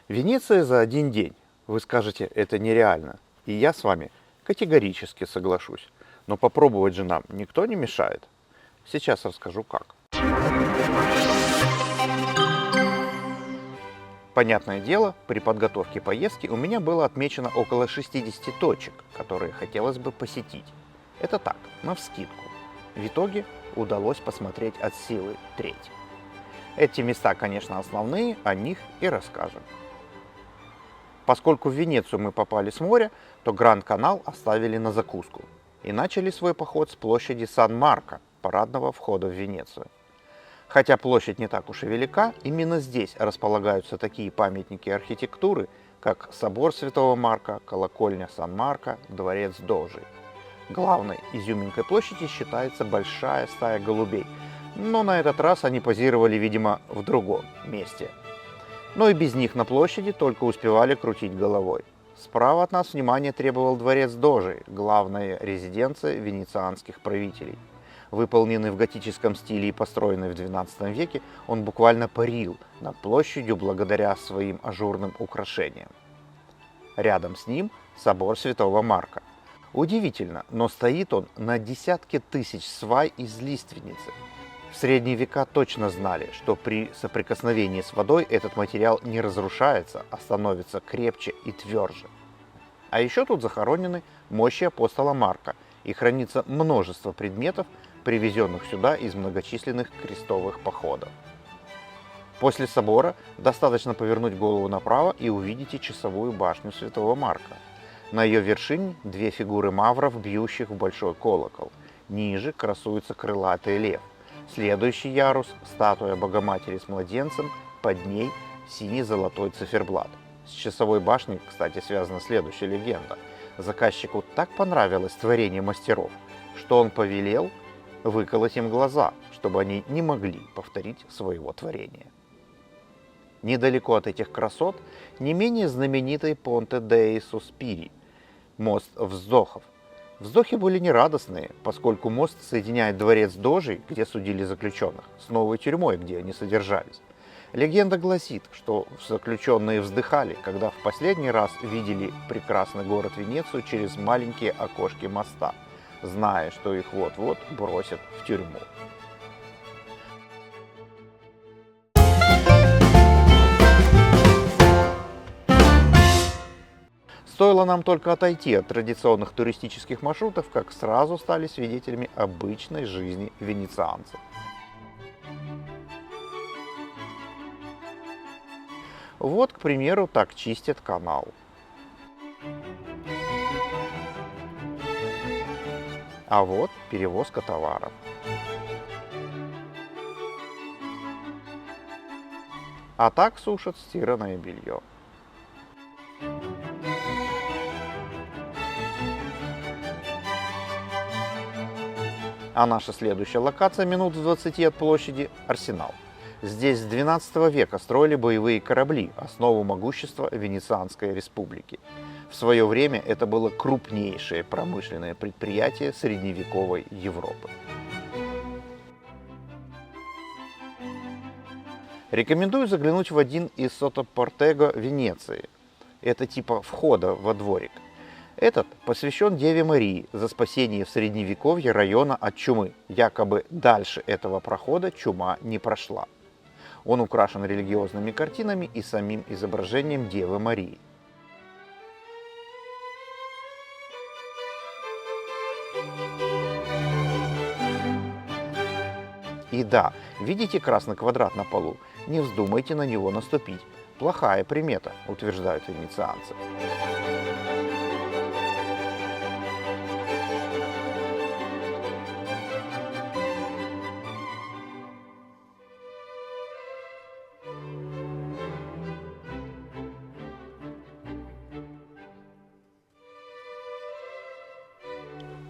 Венеция за один день. Вы скажете, это нереально. И я с вами категорически соглашусь. Но попробовать же нам никто не мешает. Сейчас расскажу как. Понятное дело, при подготовке поездки у меня было отмечено около 60 точек, которые хотелось бы посетить. Это так, навскидку. В итоге удалось посмотреть от силы треть. Эти места, конечно, основные, о них и расскажем. Поскольку в Венецию мы попали с моря, то Гранд-канал оставили на закуску и начали свой поход с площади Сан-Марко, парадного входа в Венецию. Хотя площадь не так уж и велика, именно здесь располагаются такие памятники архитектуры, как собор Святого Марка, колокольня Сан-Марко, дворец Дожи. Главной изюминкой площади считается большая стая голубей, но на этот раз они позировали, видимо, в другом месте. Но и без них на площади только успевали крутить головой. Справа от нас внимание требовал дворец Дожи, главная резиденция венецианских правителей. Выполненный в готическом стиле и построенный в XII веке, он буквально парил над площадью благодаря своим ажурным украшениям. Рядом с ним собор Святого Марка. Удивительно, но стоит он на десятке тысяч свай из лиственницы. В средние века точно знали, что при соприкосновении с водой этот материал не разрушается, а становится крепче и тверже. А еще тут захоронены мощи апостола Марка, и хранится множество предметов, привезенных сюда из многочисленных крестовых походов. После собора достаточно повернуть голову направо и увидите часовую башню Святого Марка. На ее вершине две фигуры мавров, бьющих в большой колокол. Ниже красуется крылатый лев. Следующий ярус – статуя Богоматери с младенцем, под ней синий-золотой циферблат. С часовой башней, кстати, связана следующая легенда. Заказчику так понравилось творение мастеров, что он повелел выколоть им глаза, чтобы они не могли повторить своего творения. Недалеко от этих красот не менее знаменитый Понте деи Суспири – мост вздохов. Вздохи были нерадостные, поскольку мост соединяет дворец Дожи, где судили заключенных, с новой тюрьмой, где они содержались. Легенда гласит, что заключенные вздыхали, когда в последний раз видели прекрасный город Венецию через маленькие окошки моста, зная, что их вот-вот бросят в тюрьму. Стоило нам только отойти от традиционных туристических маршрутов, как сразу стали свидетелями обычной жизни венецианцев. Вот, к примеру, так чистят канал. А вот перевозка товаров. А так сушат стиранное белье. А наша следующая локация, минут в 20 от площади – Арсенал. Здесь с XII века строили боевые корабли, основу могущества Венецианской республики. В свое время это было крупнейшее промышленное предприятие средневековой Европы. Рекомендую заглянуть в один из сотопортего Венеции. Это типа входа во дворик. Этот посвящен Деве Марии за спасение в средневековье района от чумы. Якобы дальше этого прохода чума не прошла. Он украшен религиозными картинами и самим изображением Девы Марии. И да, видите красный квадрат на полу? Не вздумайте на него наступить. Плохая примета, утверждают венецианцы.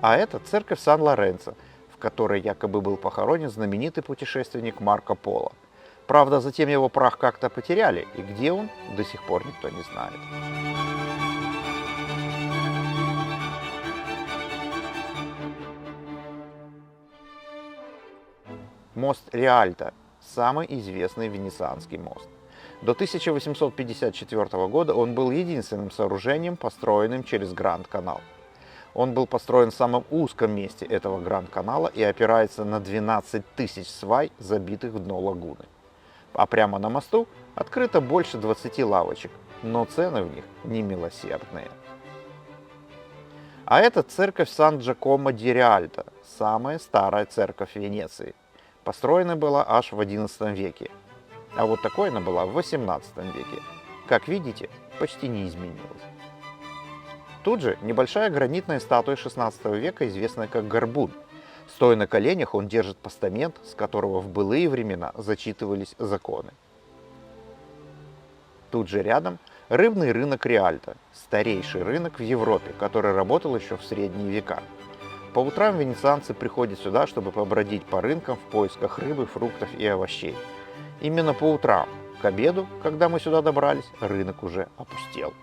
А это церковь Сан-Лоренцо, в которой якобы был похоронен знаменитый путешественник Марко Поло. Правда, затем его прах как-то потеряли, и где он, до сих пор никто не знает. Мост Риальто – самый известный венецианский мост. До 1854 года он был единственным сооружением, построенным через Гранд-канал. Он был построен в самом узком месте этого Гранд-канала и опирается на 12 тысяч свай, забитых в дно лагуны. А прямо на мосту открыто больше 20 лавочек, но цены в них немилосердные. А это церковь Сан-Джакомо-ди-Риальто, самая старая церковь Венеции. Построена была аж в XI веке. А вот такой она была в XVIII веке. Как видите, почти не изменилась. Тут же небольшая гранитная статуя XVI века, известная как Горбун. Стоя на коленях, он держит постамент, с которого в былые времена зачитывались законы. Тут же рядом рыбный рынок Риальто, старейший рынок в Европе, который работал еще в средние века. По утрам венецианцы приходят сюда, чтобы побродить по рынкам в поисках рыбы, фруктов и овощей. Именно по утрам, к обеду, когда мы сюда добрались, рынок уже опустел.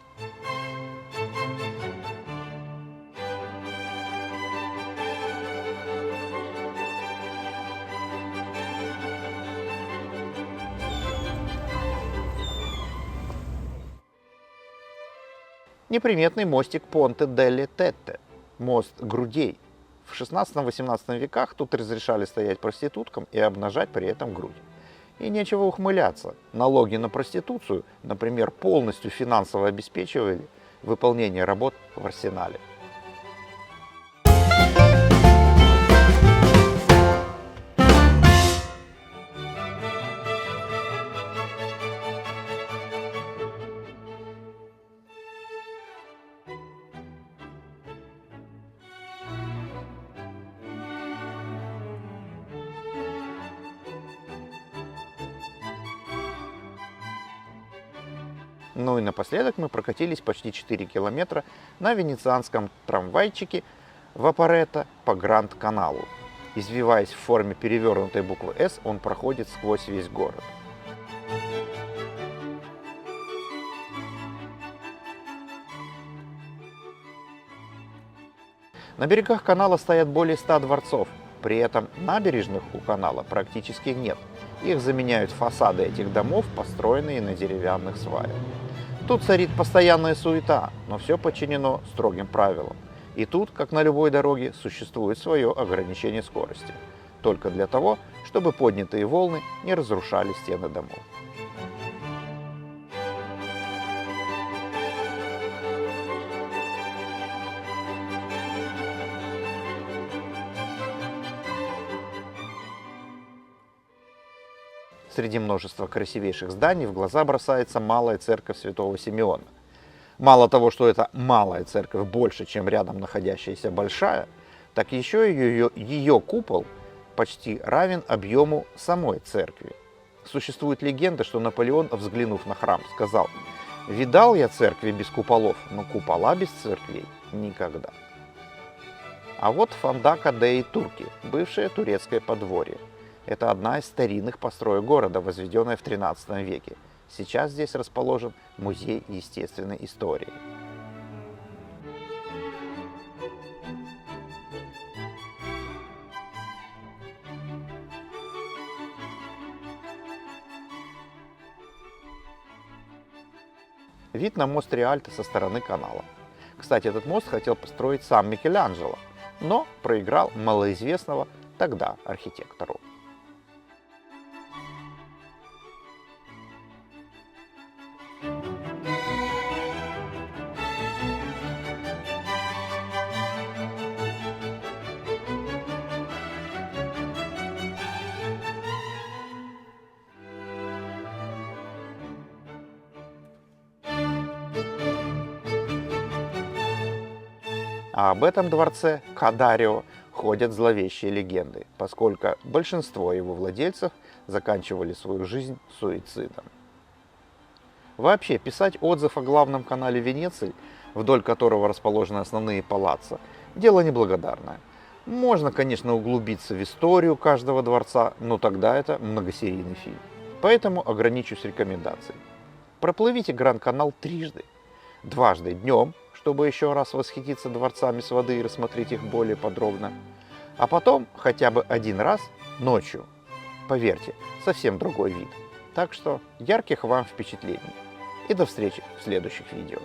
Неприметный мостик Понте делле Тетте, мост грудей. В XVI-XVIII веках тут разрешали стоять проституткам и обнажать при этом грудь. И нечего ухмыляться. Налоги на проституцию, например, полностью финансово обеспечивали выполнение работ в арсенале. Ну и напоследок мы прокатились почти 4 километра на венецианском трамвайчике Вапоретто по Гранд-каналу. Извиваясь в форме перевернутой буквы «С», он проходит сквозь весь город. На берегах канала стоят более 100 дворцов, при этом набережных у канала практически нет. Их заменяют фасады этих домов, построенные на деревянных сваях. Тут царит постоянная суета, но все подчинено строгим правилам. И тут, как на любой дороге, существует свое ограничение скорости. Только для того, чтобы поднятые волны не разрушали стены домов. Среди множества красивейших зданий в глаза бросается малая церковь Святого Симеона. Мало того, что это малая церковь больше, чем рядом находящаяся большая, так еще ее купол почти равен объему самой церкви. Существует легенда, что Наполеон, взглянув на храм, сказал: «Видал я церкви без куполов, но купола без церквей никогда». А вот Фондака деи Турки, бывшее турецкое подворье. Это одна из старинных построек города, возведенная в XIII веке. Сейчас здесь расположен музей естественной истории. Вид на мост Риальто со стороны канала. Кстати, этот мост хотел построить сам Микеланджело, но проиграл малоизвестного тогда архитектору. А об этом дворце Кадарио ходят зловещие легенды, поскольку большинство его владельцев заканчивали свою жизнь суицидом. Вообще, писать отзыв о главном канале Венеции, вдоль которого расположены основные палаццо, дело неблагодарное. Можно, конечно, углубиться в историю каждого дворца, но тогда это многосерийный фильм. Поэтому ограничусь рекомендацией. Проплывите Гранд-канал трижды. Дважды днем, чтобы еще раз восхититься дворцами с воды и рассмотреть их более подробно. А потом хотя бы один раз ночью. Поверьте, совсем другой вид. Так что ярких вам впечатлений. И до встречи в следующих видео.